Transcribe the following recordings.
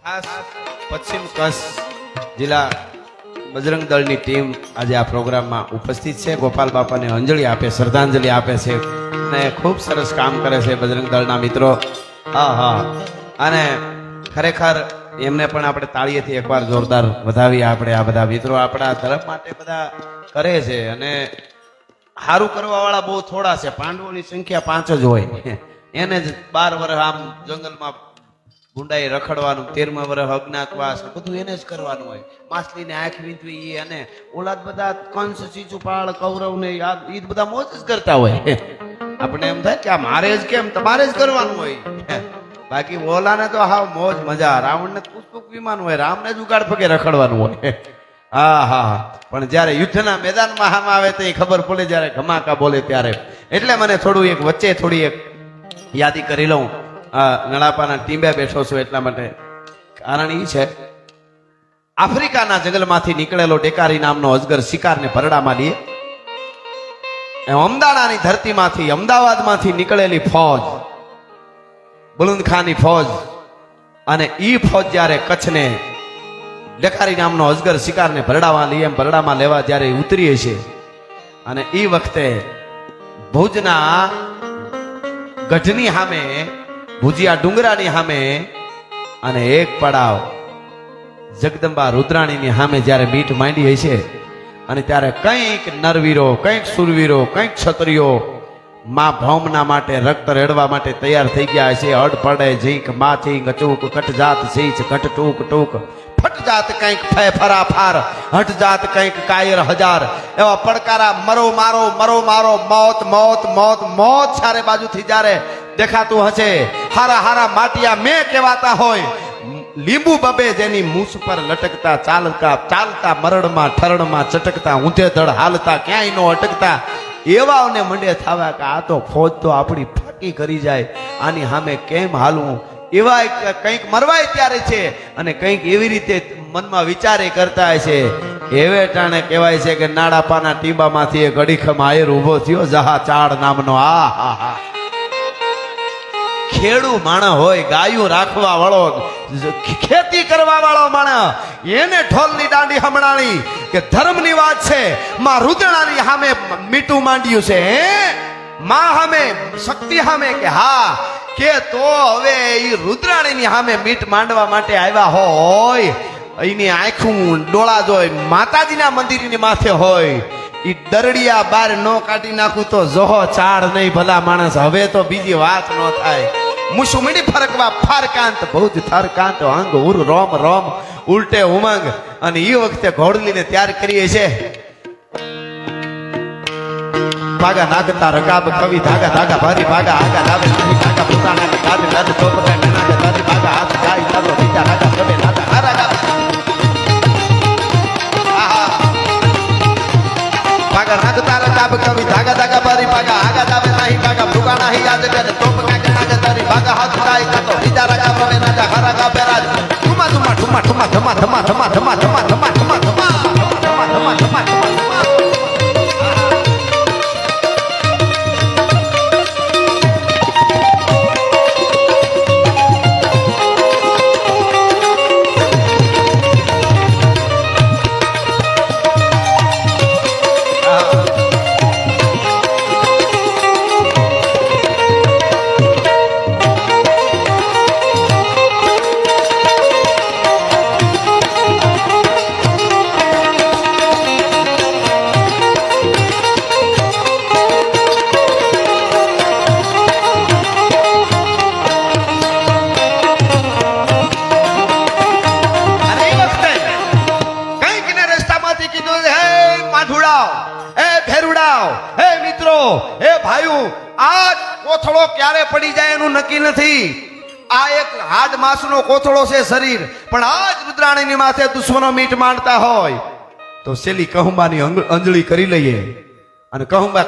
ખાસ પશ્ચિમ કચ્છ જિલ્લા બજરંગ દળની ટીમ આજે આ પ્રોગ્રામમાં ઉપસ્થિત છે. ગોપાલ બાપાને અંજલિ આપે, શ્રદ્ધાંજલિ આપે છે અને ખૂબ સરસ કામ કરે છે બજરંગ દળના મિત્રો. હા અને ખરેખર એમને પણ આપણે તાળીએથી એકવાર જોરદાર વધાવીએ. આપણે આ બધા મિત્રો આપણા ધર્મ માટે બધા કરે છે અને સારું કરવા વાળા બહુ થોડા છે. પાંડવોની સંખ્યા 5 જ હોય. એને જ 12 વર્ષ આમ જંગલમાં ગુંડાઈ રખડવાનું, 13મા વર્ષ અજ્ઞાતવાસ, બધું એને જ કરવાનું હોય. માછલીને આંખ વીંધવી અને ઓલાદ બધા કંસ, શિશુપાળ, કૌરવ ને ઈ બધા મોજ જ કરતા હોય. આપણે એમ થાય કે આ મારે જ કેમ, તમારે જ કરવાનું હોય. બાકી ઓલાને તો હાવ મોજ મજા. રાવણને પુષ્પક વિમાન હોય, રામને જ ઉગાડ પગે રખડવાનું હોય. હા પણ જયારે યુદ્ધના મેદાનમાં હામ આવે તો એ ખબર પડે જયારે ધમાકા બોલે ત્યારે. એટલે મને થોડું એક વચ્ચે થોડી એક યાદી કરી લઉં. નળાપાના ટીંબે બેઠો છું એટલા માટે. કારણ એ છે, આફ્રિકાના જંગલમાંથી નીકળેલો ડેકારી નામનો અજગર શિકારને ભરડામાં લે. અમદાણાની ધરતીમાંથી, અમદાવાદમાંથી નીકળેલી ફોજ, બુલંદખાની ફોજ, અને ઈ ફોજ જ્યારે કચ્છને ડેકારી નામનો અજગર શિકારને ભરડામાં લેવા જ્યારે ઉતરી છે, અને ઈ વખતે ભુજના ગઢની સામે, ભુજિયા ડુંગરાની સામે, અને એક પડાવ જગદંબા રુદ્રાણીની સામે જ્યારે મીટ માંડી હશે, અને ત્યારે કંઈક નરવીરો, કંઈક સુરવીરો, કંઈક ક્ષત્રિયો માં ભૌમના માટે, રક્ત રેડવા માટે તૈયાર થઈ ગયા છે. અડ પડે ઝીંક માથી ગચૂક, કટ જાત સીચ ઘટ ટૂક ટૂક, ફટ જાત કંઈક ફે ફરા ફાર, હટ જાત કંઈક કાયર હજાર, એવા પડકારા મરો મારો, મરો મારો, મોત મોત મોત મોત ચારે બાજુથી જ્યારે દેખાતું હશે. હારા હારા માટિયા મેં કહેવાતા હોય, લીંબુ બબે જેની મૂછ પર લટકતા, ચાલતા મરડમાં ઠરણમાં ચટકતા, ઊંધે ધડ હાલતા, ક્યાંય નો અટકતા, એવાઓને મંડે થાવા કે આ તો ફોજ તો આપણી ફાકી કરી જાય, આની સામે કેમ હાલવું. એવા કંઈક મરવાય ત્યારે છે, અને કંઈક એવી રીતે મનમાં વિચારે કરતા છે. એવે ટાણે કહેવાય છે કે નાડાપાના ટીબામાંથી એક અડીખમ આયર ઉભો થયો, જહા ચાડ નામનો. હા ખેડૂ માણસ હોય, ગાયું રાખવા વાળો, ખેતી કરવા વાળો માણસ, એને ઢોલની દાંડી હમણાણી કે ધર્મની વાત છે. માં રુદ્રણાની સામે મીઠું માંડ્યું છે, માં સામે, શક્તિ સામે, કે હા કે તો હવે એ રુદ્રાણીની સામે મીઠ માંડવા માટે આવ્યા હોય, એની આંખું ડોળા જોઈ માતાજીના મંદિરની માથે હોય, ઈ દરડિયા બાર નો કાઢી નાખું તો જોહો ચાડ નહીં ભલા માણસ. હવે તો બીજી વાત ન થાય. મુસુમડી ફરકવા ફારકાંત, ભુજ થરકાંત, અંગ ઉર રોમ રોમ, ઉલટે ઉમંગ. અને એ વખતે ઘોડલીને તૈયાર કરીએ છે. ભાગા નાગતા રકાબ કવિ, ધાગા ધાગા ભારી ભાગા, આગા લાવે નાની કાકા પોતાના કે ગાદ ગાદ ચોપટા નાના ગાદી ભાગા, હાથ જાય ચાલો બીજા રાગા પ્રભે નાતા હારા ગા. ભાગા નાગતા રકાબ કવિ, ધાગા ધાગા ભારી ભાગા, આગા લાવે નાહી કાકા ભૂગા નાહી યાદ ગાદ ચોપટા કે નાગા તારી ભાગા, હાથ જાય ચાલો બીજા રાગા પ્રભે નાતા હારા ગા. બેરાજ ઠુમા ઠુમા ઠુમા ઠુમા ધમા ધમા ધમા ધમા ધમા ધમા ધમા ધમા ધમા ધમા. કોથળો ક્યારે પડી જાય એનું નક્કી નથી. આ એક હાડ માસનો કોથળો છે શરીર, પણ આજ રુદ્રાણીની માથે દુશ્મનો મીટ માંડતા હોય તો સેલી કહુંબાની અંજલિ કરી લઈએ. અને કહુંબા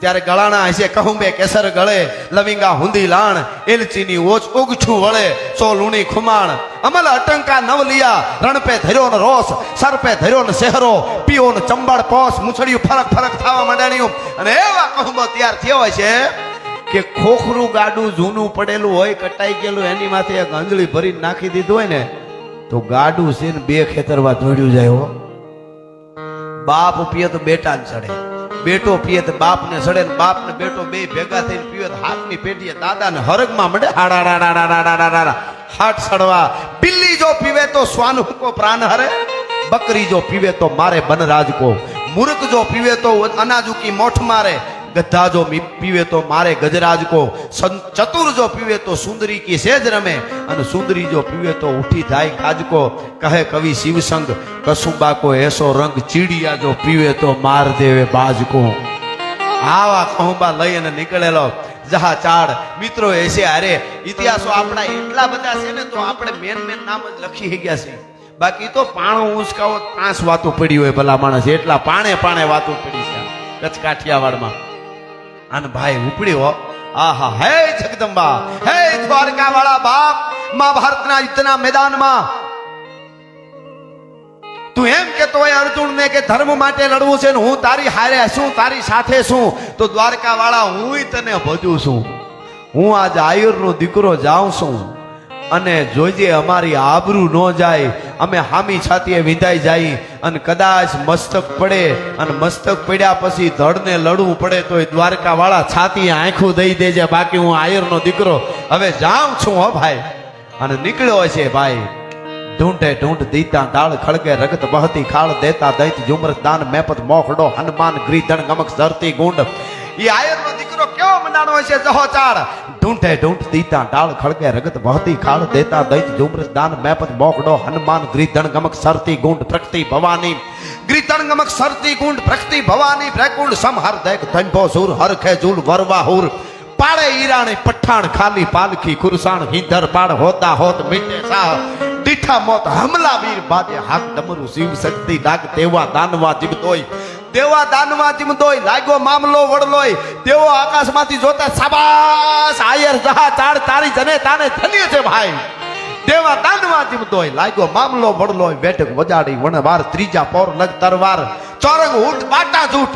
ત્યારે ગળાણા હશે, કહુંબે કેસર ગળે, લવિંગા હુંદી લાણ, એલચીની ઓછ ઉગછું વળે, સો લુણી ખુમાણ, અમલ અટંકા નવ લિયા, રણ પે ધર્યો ને રોસ, સર પે ધર્યો ને શહેરો, પીઓ ને ચંબળ પોસ, મૂછડિયું ફરક ફરક થવા માંડ્યું. અને એવા કહુંબો તૈયાર થયો હોય છે કે ખોખરું ગાડું જૂનું પડેલું હોય કટાઈ ગયેલું એની માથે એક અંજળી ભરીને નાખી દીધું હોય ને તો ગાડું છે ને બે ખેતરમાં દોડ્યું જાય હો. બાપ પીએ તો બેટાને ચડે, બેટો પીએ તો બાપને ચડે, ને બાપ ને બેટો બે ભેગા થઈને પીવે તો હાથની પેટીએ દાદાને હરગમાં મળે હાથ સડવા. બિલ્લી જો પીવે તો શ્વાન હુકો પ્રાણ હરે, બકરી જો પીવે તો મારે બનરાજ કો, મૂર્ખ જો પીવે તો અનાજુ કી મોઠ મારે, ગધા જો પીવે તો મારે ગજરાજ કો, ચતુર જો પીવે તો સુંદરી કી સેજ રમે, અને સુંદરી જો પીવે તો ઉઠી જાય ખાજકો. કહે કવિ શિવસંગ કસુંબા કો એસો રંગ, ચીડિયા જો પીવે તો માર દેવે બાજકો. આવા કહુંબા લઈ અને નીકળેલો જહા ચાડ. મિત્રો એસે અરે ઇતિહાસો આપણા એટલા બધા છે ને તો આપણે મેન નામ જ લખી ગયા છે. બાકી તો પાણો ઉંચકાવો 5 વાતો પડી હોય ભલા માણસ, એટલા પાણે વાતો પડી છે કચ્છ કાઠિયાવાડમાં. અને ભાઈ ઉપડ્યો, આહા હે જગદંબા, હે દ્વારકા વાળા બાપ, મહાભારતના યુદ્ધના મેદાનમાં તું એમ કેતો હોય અર્જુન ને કે ધર્મ માટે લડવું છે ને હું તારી હારે છું, તારી સાથે છું, તો દ્વારકા વાળા હું તને ભજું છું. હું આજ આયુરનો દીકરો જાઉં છું અને જોજે અમારી આબરૂ ન જાય, અમે હામી છાતીએ વિંધાઈ જાય અને કદાચ મસ્તક પડે અને મસ્તક પડ્યા પછી ધડને લડવું પડે તો દ્વારકા વાળા છાતીએ આંખું દઈ દેજે, બાકી હું આયરનો દીકરો હવે જાઉં છું હો ભાઈ. અને નીકળ્યો છે ભાઈ. ઢૂંઢે ઢૂંઢ દીતા ડાળ ખળગે રગત બહતી ખાળ, દેતા દૈત જુમરત દાન મેપત મોખડો હનુમાન ગ્રીધણ ગમક ધરતી ગુંડ. ઈ આયરનો દીકરો કેવો મંડાણો છે જહો ચાડ. ઢૂંઢે ઢૂંઢ દીતા ડાળ ખળગે રગત બહતી ખાળ, દેતા દૈત જુમરત દાન મેપત મોખડો હનુમાન ગ્રીધણ ગમક સરતી ગુંડ પ્રકૃતિ ભવાની, ગ્રીધણ ગમક સરતી ગુંડ પ્રકૃતિ ભવાની, ભ્રેકુંડ સમહર દેખ ધંભો સુર હરખે જૂલ વરવા હુર, પાળે ઈરાણી પઠાણ ખાલી પાલખી ખુરસાણ, હિંદર પાડ હોતા હોત મીટે સાહ, દીઠા મોત હમલા વીર બાજે હાક ડમરું શિવ શક્તિ ડાક, તેવા દાનવા જીમતોય, દેવા દાનવા જીમતોય, લાગ્યો મામલો વડલોય, તેઓ આકાશમાંથી જોતા શાબાશ આયર જહા ચાડ તારી જને તાને ધન્ય છે ભાઈ. દેવા દાનવા જીમતોય, લાગ્યો મામલો વડલોય, બેઠક વજાડી વણવાર, ત્રીજા પોર લગ તરવાર, ચોરંગ ઊંટ બાટા જૂટ,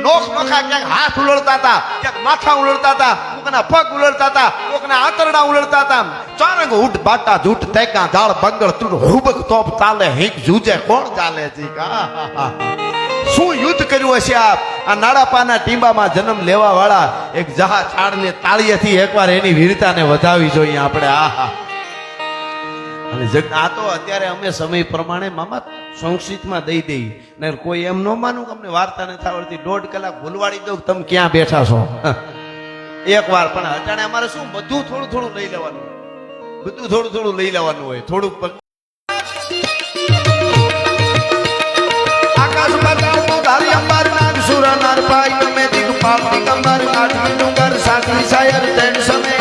નોખ નોખા ક્યાંક હાથ ઉલળતા હતા, ક્યાંક માથા ઉલળતા હતા, કોકના પગ ઉલળતા હતા, કોકના આંતરડા ઉલળતા હતા. ચોરંગ ઊંટ બાટા જૂટ, તેકા ઝાડ બંગળ તું હુબક તોપ ચાલે, હિંક જૂજે કોણ ચાલે છે. શું યુદ્ધ કર્યું હશે આ નાડાપાના ટીંબામાં જન્મ લેવા વાળા એક જહા છાડને તાળીએથી એકવાર એની વીરતાને વધાવી જોઈએ આપણે. આહા. અને આ તો અત્યારે અમે સમય પ્રમાણે મામા સંક્ષિપ્તમાં દઈ દઈ ને કોઈ એમ ન માનું કે અમને વાર્તા નથી આવડતી, 1.5 કલાક ભૂલવાડી દઉં તમે ક્યાં બેઠા છો એક વાર. પણ અટાણે અમારે શું બધું થોડું લઈ લેવાનું, બધું થોડું લઈ લેવાનું હોય. થોડુંક આકાશ પાતાળ ધારી અંબાર નાગ સુર નર પાઈ મે દિગપાલ દિગંબર કાઠી ડુંગર સાગરી સાયર તેણ સમે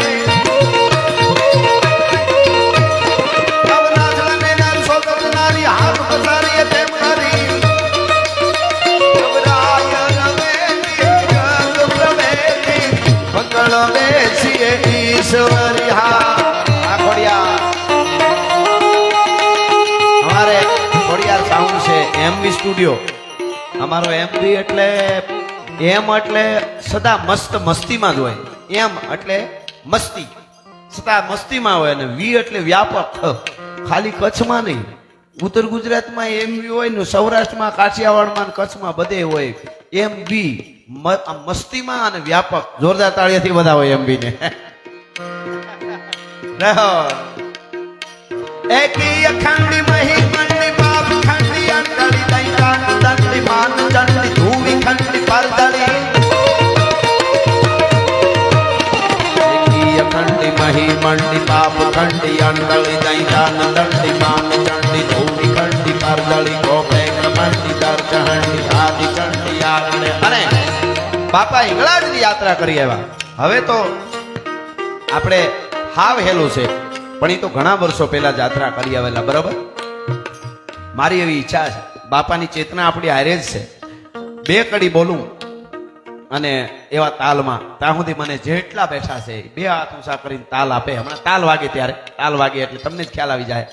અમારે ખોડિયાર સાઉન્ડ છે એમવી સ્ટુડિયો. અમારો એમવી એટલે એમ એટલે સદા મસ્તીમાં જ હોય, એમ એટલે મસ્તી સદા મસ્તીમાં હોય, અને વી એટલે વ્યાપક, ખાલી કચ્છમાં નહીં, ઉત્તર ગુજરાતમાં એમવી હોય ને, સૌરાષ્ટ્રમાં કાઠિયાવાડમાં કચ્છમાં બધે હોય એમવી, મસ્તીમાં અને વ્યાપક. જોરદાર તાળીઓથી બધા હોય એમવી ને. એકી અખંડી મહી મંડી બાપ ખંડી અંડળી દૈતાન દંડી માન ચંડી ધૂવી ખંડી પરદળી. એકી અખંડી મહી મંડી બાપ ખંડી અંડળી દૈતાન દંડી માન ચંડી ધૂવી ખંડી પરદળી, ગોપે મંડી દર ચંડી આદિ ચંડી આગળ. અને બાપા હિંગળાજની યાત્રા કરી આવ્યા. હવે તો આપણે હાવ હેલું છે, પણ એ તો ઘણા વર્ષો પહેલા યાત્રા કરી આવેલા. બરાબર. મારી એવી ઈચ્છા છે, બાપાની ચેતના આપણી હારે જ છે. 2 કડી બોલું અને એવા તાલમાં ત્યાં સુધી મને જેટલા બેઠા છે 2 હાથ ઊંચા કરીને તાલ આપે. હમણાં તાલ વાગે ત્યારે તાલ વાગે એટલે તમને જ ખ્યાલ આવી જાય.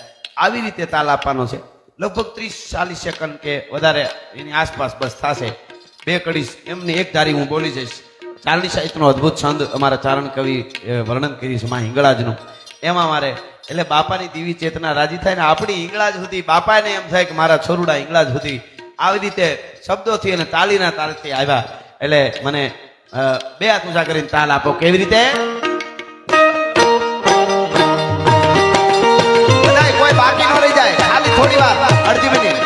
આવી રીતે તાલ આપવાનો છે. લગભગ 30-40 સેકન્ડ કે વધારે એની આસપાસ બસ થશે. 2 કડી એમની એક ધારી હું બોલી જઈશ. ચારણી સાહિત્યનો અદ્ભુત છંદ અમારા ચારણ કવિ વર્ણન કરી છે માં હિંગળાજનું. એમાં મારે એટલે બાપાની દિવી ચેતના રાજી થાય ને આપણી હિંગળાજ સુધી બાપાને એમ થાય કે મારા છોરુડા હિંગળાજ સુધી આવી રીતે શબ્દોથી અને તાલીના તાલથી આવ્યા. એટલે મને બે હાથ ઊંચા કરીને તાલ આપો. કેવી રીતે? બધાય કોઈ બાકી ન રહી જાય, ખાલી થોડી વાર, અડધી મિનિટ.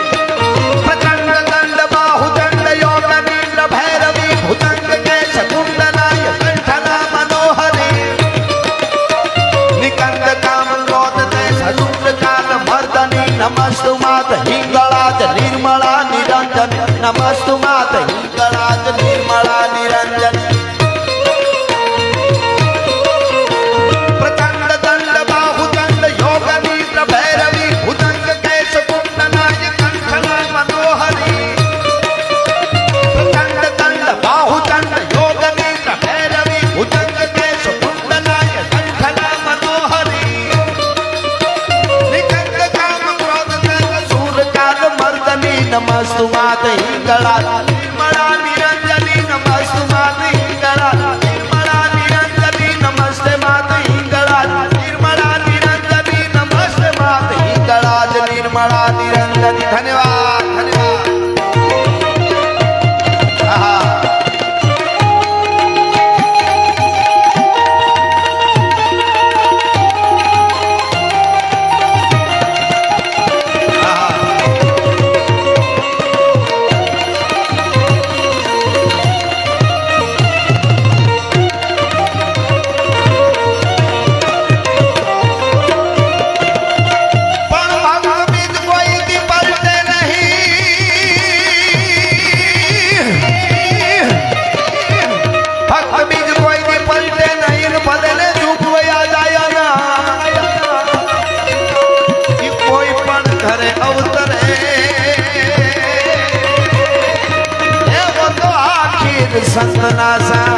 નમસ્તુ માત હિંગળાજ નિર્મળા નિરંજન, નમસ્તુ માત હિંગળાજ નિર્મળા નિરંજન. પ્રચંડ દંડ બાહુદંડ યોગ નિદ્ર ભૈરવી ભુજંગ કેશ કુંડનાય કંઠના મનોહરી. પ્રચંડ દંડ બાહુદંડ યોગ નિદ્ર ભૈરવી ભુજંગ કેશ કુંડનાય કંઠના મનોહરી. નમસ્તુ માત હિંગળા નિર્મળા નિરંજની, નમસ્તુ માત હિંગળા નિર્મળા નિરંજની, નમસ્તે માત હિંગળા નિર્મળા નિરંજની, નમસ્તે માત હિંગળા નિર્મળા નિરંજની. ધન્યવાદ, ધન્યવાદ. આહા. સંતના સા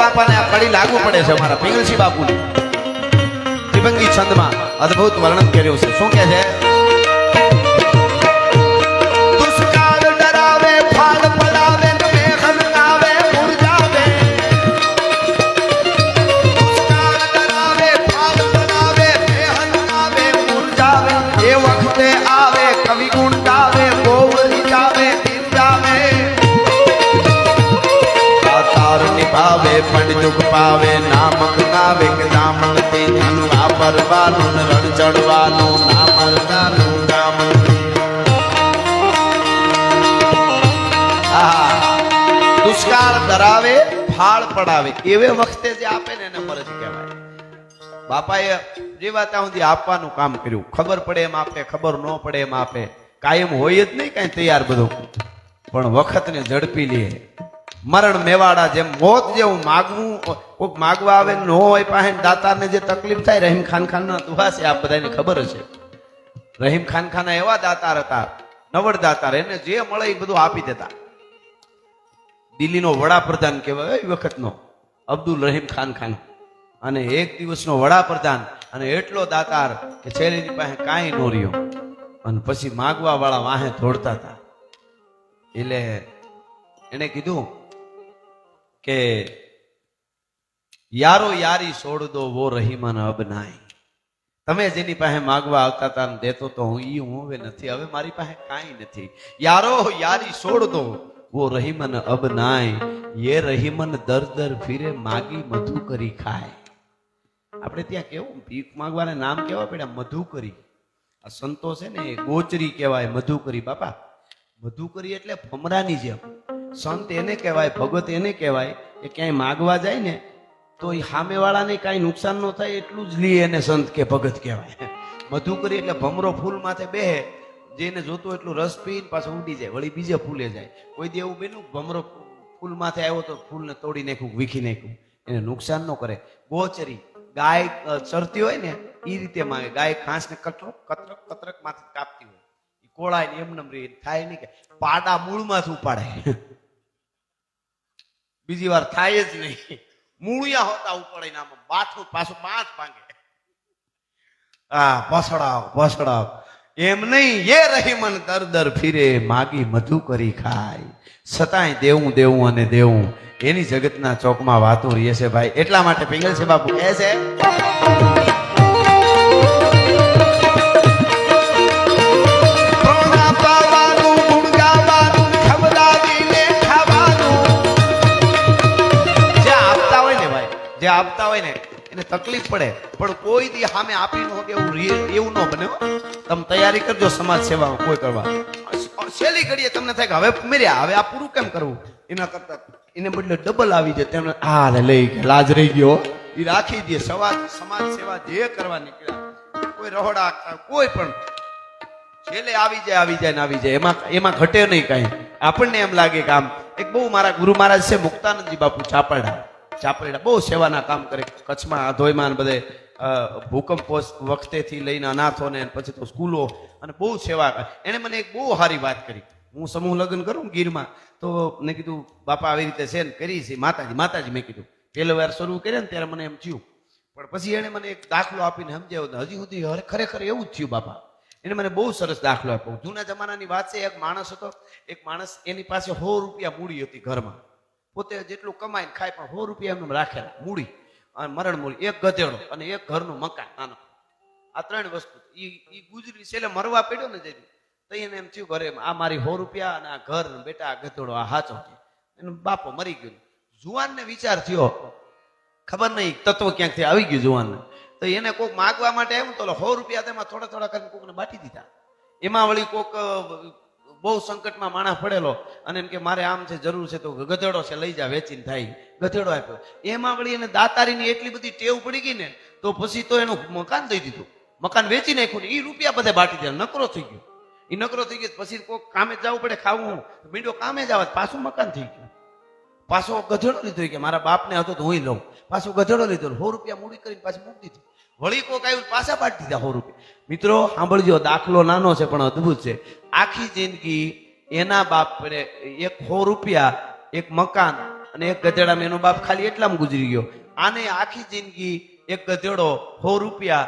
બાપાને આ કડી લાગુ પડે છે. અમારા પિંગલસિંહ બાપુની ત્રિભંગી છંદમાં અદ્ભુત વર્ણન કર્યું છે. શું કહે છે? દુષ્કાળ ડરાવે, ફાળ પડાવે, મેઘન આવે, મુરઝાવે. દુષ્કાળ ડરાવે, ફાળ પડાવે, મેઘન આવે, મુરઝાવે. એ વખતે આવે કવિ ગુંડાવે, ગોવરી જાવે, બિરજાવે. નિભાવે પણ દુઃખ પાવે, નામક નાવે કે દામન તે ધન વાપરવાનું, રણ ચડવાનું, નામ રતાનું કામ. દુષ્કાળ ડરાવે, ફાળ પડાવે, એવે વખતે જે આપે ને એને મરજ કહેવાય. બાપાએ જીવાતા સુધી આપવાનું કામ કર્યું. ખબર પડે એમ આપે, ખબર ન પડે એમ આપે. કાયમ હોય જ નહીં કઈ તૈયાર બધું, પણ વખતને ઝડપી લે. મરણ મેવાડા જેમ મોત જેવું માગવું, કોઈક માગવા આવે ન હોય પાસે દાતારને જે તકલીફ થાય. રહીમ ખાન ખાનના દુહા છે, આપ બધાને ખબર હશે. રહીમ ખાન ખાના એવા દાતાર હતા, નવડ દાતાર, એને જે મળે એ બધું આપી દેતા. દિલ્હીનો વડાપ્રધાન કહેવાય એ વખતનો અબ્દુલ રહીમ ખાન ખાન, અને એક દિવસનો વડાપ્રધાન, અને એટલો દાતાર કે છેલ્લીની પાસે કાંઈ ન રહ્યો. અને પછી માગવા વાળા વાહે દોડતા હતા. એટલે એને કીધું કે યારો યારી છોડ દો વો રહીમન અબ નાય. તમે જેની પાસે માગવા આવતા હતા દેતો તો હું હવે નથી, હવે મારી પાસે કાંઈ નથી. યારો યારી છોડ દો વો રહીમન અબ નાય, યે રહીમન દર દર ફિરે માગી મધુ કરી ખાય. આપણે ત્યાં કેવું ભીખ માગવાને નામ કેવા પડ્યા? મધુકરી. આ સંતો છે ને એ ગોચરી કહેવાય, મધુકરી. બાપા મધુકરી એટલે ભમરાની જેમ. સંત એને કહેવાય, ભગત એને કહેવાય કે ક્યાંય માગવા જાય ને તો એ સામેવાળાને કાંઈ નુકસાન ન થાય એટલું જ લી એને સંત કે ભગત કહેવાય. મધુકરી એટલે ભમરો ફૂલ માથે બેહે, જેને જોતું એટલું રસ પીને પાછો ઉડી જાય, વળી બીજે ફૂલે જાય. કોઈ દી એવું બેનું ભમરો ફૂલ માથે આવ્યો તો ફૂલને તોડી નાખ્યું, વીખી નાખ્યું, એને નુકસાન ન કરે. ગોચરી ગાય ચરતી હોય ને એ રીતે માંગે. ગાય ઘાસ ને કતરક કતરક કતરક માંથી કાપતી હોય, એ કોળાય ને એમને થાય નહીં કે પાડા મૂળમાંથી ઉપાડે. બીજી વાર થાય જ નહીં. મૂળિયા હોતા ઉપાડે ને આમાં બાથું પાછું બાથ ભાંગે. પસડાવ પસડાવ એમ નહીં. એ રહીમન દર દર ફીરે માગી મધુ કરી ખાય, છતાંય દેવું દેવું અને દેવું એની જગતના ચોકમાં વાતો રહે છે ભાઈ. એટલા માટે પિંગલસિંહ બાપુ કહે છે જે આપતા હોય ને એને તકલીફ પડે, પણ કોઈ દી સામે આપી ન કે એવું ન બને. તમે તૈયારી કરજો સમાજ સેવા કોઈ કરવા. છેલ્લી ઘડીએ તમને થાય કે હવે મેર્યા, હવે આ પૂરું કેમ કરવું, એના કરતા એને બદલે ડબલ આવી જાય. તેમને આ લઈ લાજ રહી ગયો એ રાખી દે. સમાજ સેવા જે કરવા નીકળ્યા કોઈ રહોડા કોઈ પણ છેલ્લે આવી જાય ને આવી જાય. એમાં ઘટે નહીં કાંઈ. આપણને એમ લાગે કે આમ એક બહુ મારા ગુરુ મહારાજ છે મુક્તાનંદજી બાપુ ચાપરડા બહુ સેવાના કામ કરે. કચ્છમાં આધોઈમાં બધે ભૂકંપ વખતેથી લઈને અનાથોને પછી તો સ્કૂલો અને બહુ સેવા કરે. એને મને એક બહુ સારી વાત કરી. હું સમૂહ લગ્ન કરું ગીરમાં તો મેં કીધું બાપા આવી રીતે છે ને કરી છે માતાજી મેં કીધું. પહેલી વાર શરૂ કર્યા ને ત્યારે મને એમ થયું, પણ પછી એને મને એક દાખલો આપીને સમજાવ્યો. હજી સુધી ખરેખર એવું જ થયું બાપા. એને મને બહુ સરસ દાખલો આપ્યો. જૂના જમાનાની વાત છે. એક માણસ હતો. એક માણસ એની પાસે 100 રૂપિયા મૂડી હતી ઘરમાં. પોતે જેટલું કમાઈને ખાય પણ 100 રૂપિયા એમને રાખેલા મૂડી અને મરણ મૂડી, એક ગધેડો અને એક ઘરનું મકાન નાનું. આ 3 વસ્તુ ઈ ગુજરી છેલ્લે મરવા પડ્યો ને જઈ તો એને એમ થયું ઘરે આ મારી 100 રૂપિયા અને આ ઘર બેટા આ ગધેડો આ હાચો છે. એનો બાપો મરી ગયો. જુવાનને વિચાર થયો, ખબર નહીં તત્વ ક્યાંકથી આવી ગયું જુવાનને. તો એને કોક માગવા માટે આવ્યું તો 100 રૂપિયા તેમાં થોડા થોડા કરીને કોકને બાટી દીધા. એમાં વળી કોક બહુ સંકટમાં માણસ પડેલો અને એમ કે મારે આમ છે જરૂર છે તો ગધેડો છે લઈ જા વેચીને થાય. ગધેડો આપ્યો. એમાં વળી એને દાતારીની એટલી બધી ટેવ પડી ગઈ ને તો પછી તો એનું મકાન દઈ દીધું. મકાન વેચી નાખ્યું ને એ રૂપિયા બધે બાટી દીધા. નકરો થઈ ગયો. એ નકરો થઈ ગયો પછી કોઈક કામે જવું પડે ખાવું મીંડો કામે જ આવે પાછું મકાન થઈ ગયું. પાછો ગધેડો લીધો કે મારા બાપને હતો તો હું લઉં. પાછો ગધેડો લીધો 100 રૂપિયા મૂડી કરીને પાછું મૂકી દીધું. વળી કોક આવ્યું પાછા બાટી દીધા 100 રૂપિયા. મિત્રો સાંભળજો, દાખલો નાનો છે પણ અદભુત છે. આખી જિંદગી એના બાપને એક 100 રૂપિયા એક મકાન અને એક ગધેડામાં એનો બાપ ખાલી એટલામાં ગુજરી ગયો. આને આખી જિંદગી એક ગધેડો 100 રૂપિયા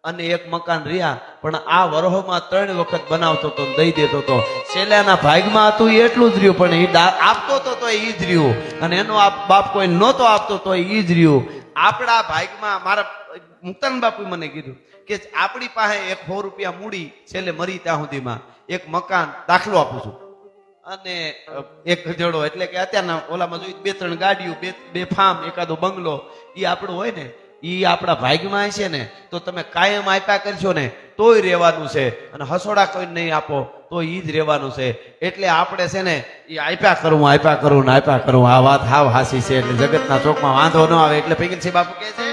અને એક મકાન રહ્યા, પણ આ વરહોમાં 3 વખત બનાવતો હતો દઈ દેતો હતો. છેલ્લાના ભાગમાં હતું એટલું જ રહ્યું, પણ એ આપતો હતો તો એ જ રહ્યું અને એનો બાપ કોઈ નહોતો આપતો તો એ જ રહ્યું. આપણા ભાગમાં મારા મુક્તાનંદ બાપુ મને કીધું કે આપણી પાસે એક 100 રૂપિયા મૂડી છેલ્લે મરી ત્યાં સુધીમાં એક મકાન દાખલો આપું છું અને એક ગધેડો એટલે કે અત્યારના ઓલામાં જોઈ 2-3 ગાડીઓ, 2 ફાર્મ, એકાદો બંગલો, એ આપણું હોય ને એ આપણા ભાગમાં છે ને તો તમે કાયમ આપ્યા કરશો ને તોય રહેવાનું છે અને હસોડા કોઈ નહીં આપો તો એ જ રહેવાનું છે. એટલે આપણે છે ને એ આપ્યા કરવું આ વાત હાવ હાસી છે. એટલે જગતના ચોકમાં વાંધો ન આવે. એટલે પિંગલસિંહ બાપુ કહે છે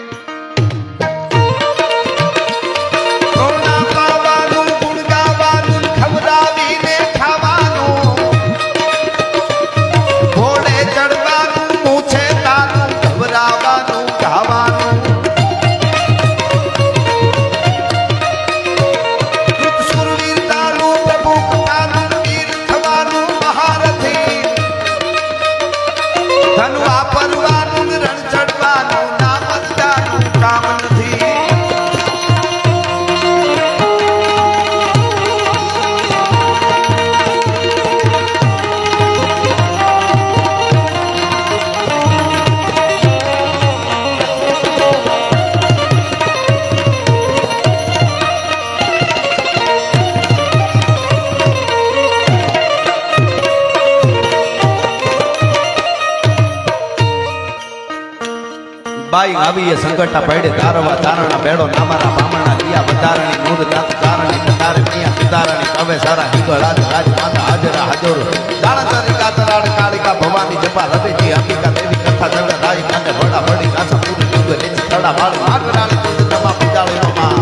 બાઈ આવી સંકટા પડે તારવા તારણા બેડો નામારા બામણા દિયા બધારણી નૂર નાથ તારણી બધારે મિયા સુધારણી હવે સારા હિંગળ રાજ રાજ માતા હાજરા હાજર દાણતારી કાતરાડ કાળિકા ભવાની જપા રબેજી હકીકા દેવી કથા જગત રાઈ કાંડે બડા બડી કાસા પૂરી જુગે લેચી થડા વાળી આગરાળી કુંડ તમા પિતાળી નો માં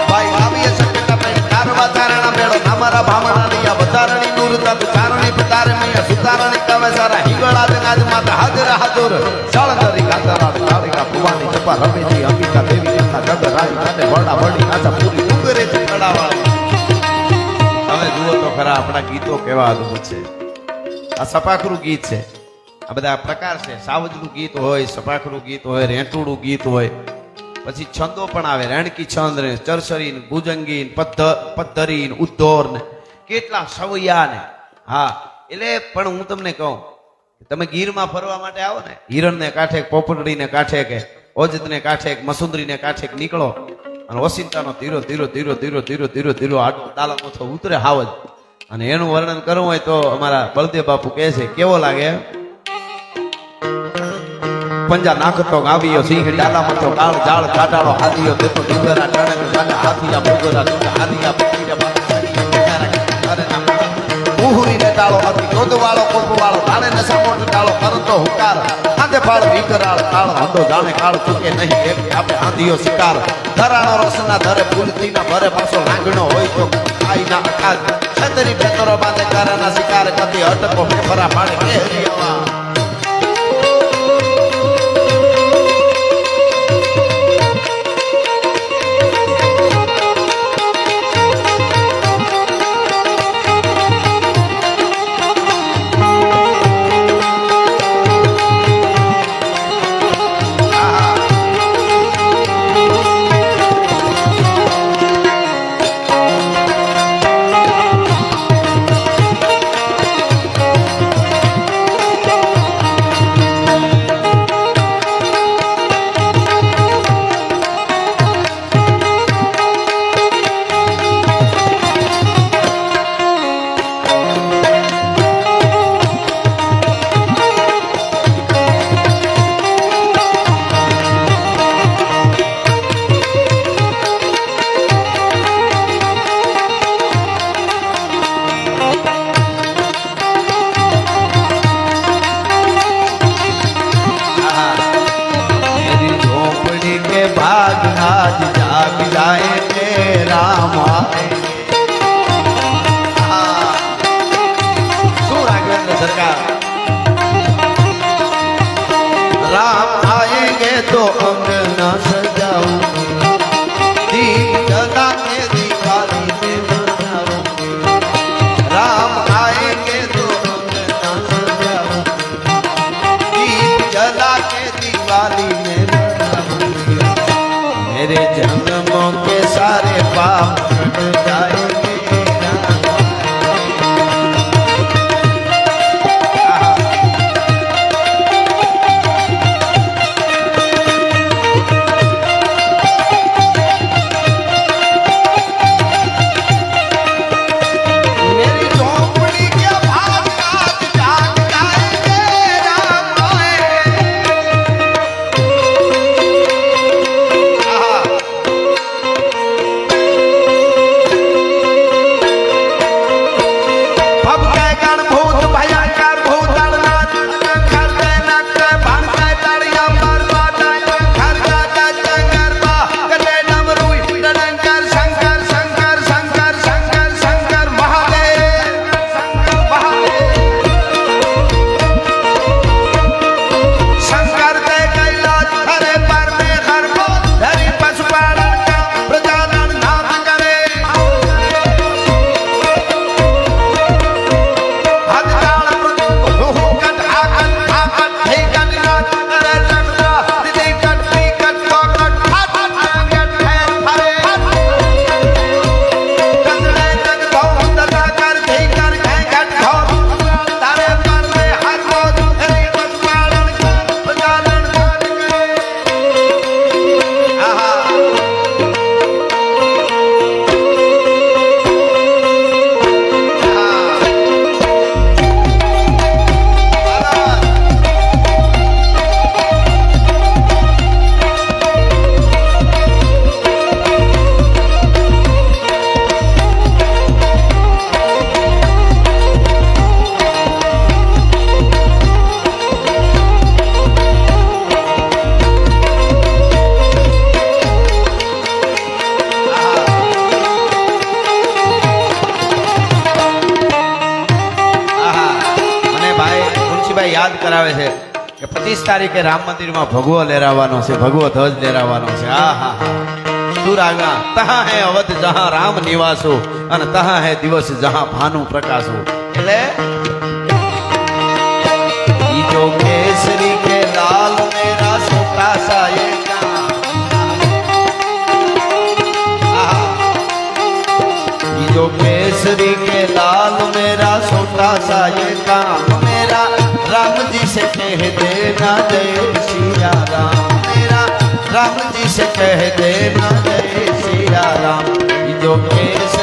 બાઈ આવી સંકટા પડે તારવા તારણા બેડો નામારા બામણા દિયા બધારણી નૂર નાથ તારણી બધારે મિયા સુધારણી ગાવે સારા હિંગળા જનાજ માતા હાજર હાજર સાળંદરી ગાતરા કાળિકા ભુવાની ચપા રમેજી અંબિકા દેવી ના જગ રાજ કાટે વડા વડી નાચા પૂરી ડુંગરે ચડાવાળી. હવે જુઓ તો ખરા આપણા ગીતો કેવા અદભુત છે. આ સપાખરું ગીત છે. આ બધા પ્રકાર છે. સાવજનું ગીત હોય, સપાખરું ગીત હોય, રેંટુડું ગીત હોય, પછી છંદો પણ આવે. રેણકી છંદ ને ચરસરી ને ભુજંગી ને પદ્ધરી ને ઉદ્ધોર ને કેટલા સવૈયા ને. હા એટલે પણ હું તમને કહું, તમે ગીરમાં ફરવા માટે આવો ને, હિરણને કાંઠે, પોપટડીને કાંઠે કે ઓજતને કાંઠે, મસુંદરીને કાંઠે નીકળો અને ઓસિંતાનો ધીરો ધીરો ધીરો ધીરો ધીરો ધીરો ધીરો આડો તાલામોથો ઉતરે હાવજ. અને એનું વર્ણન કરવું હોય તો અમારા બળદેવ બાપુ કહે છે કેવો લાગે. પંજા નાખતો ગાવીયો સિંહ ડાલા મથો કાળ જાળ કાટાળો હાદીયો દેતો દીકરા ટાણે સાને હાથિયા ભોગરા હાદિયા પકીરા ઉહુરીને ડાળો હતી ગોદવાળો કોપવાળો તાણે નસામોટ ડાળો કરતો હુકાર આંધે ફાળ વિકરાળ કાળ હંધો જાણે કાળ ચૂકે નહીં એક આપે આંધીયો શિકાર ધરાણો રસના ધરે ફૂલતીના ભરે પાછો લાંગણો હોય તો આઈના અકાજ છતરી ફેતરો બાંધે કારાના શિકાર કદી અટકો ફેફરા પાડે કેહરી હવા. मेरे जन्मों के सारे पाप कट जाएंगे. યાદ કરાવે છે કે 25 તારીખે રામ મંદિરમાં ભગવો લહેરાવાનો છે, ભગવો ધ્વજ લહેરાવાનો છે. હા હા હા સુરાગા તહા હે અવધ જહાં રામ નિવાસો અને તહા હે દિવસ જહાં ભાનુ પ્રકાશો. એટલે ઈ જો કેસરી કે લાલ મેરા સોતા સા ये जो केसरी के लाल मेरा छोटा सा ये काम मेरा राम जी से कह देना जय सिया राम, मेरा राम जी से कह देना जय सिया राम. जो केसरी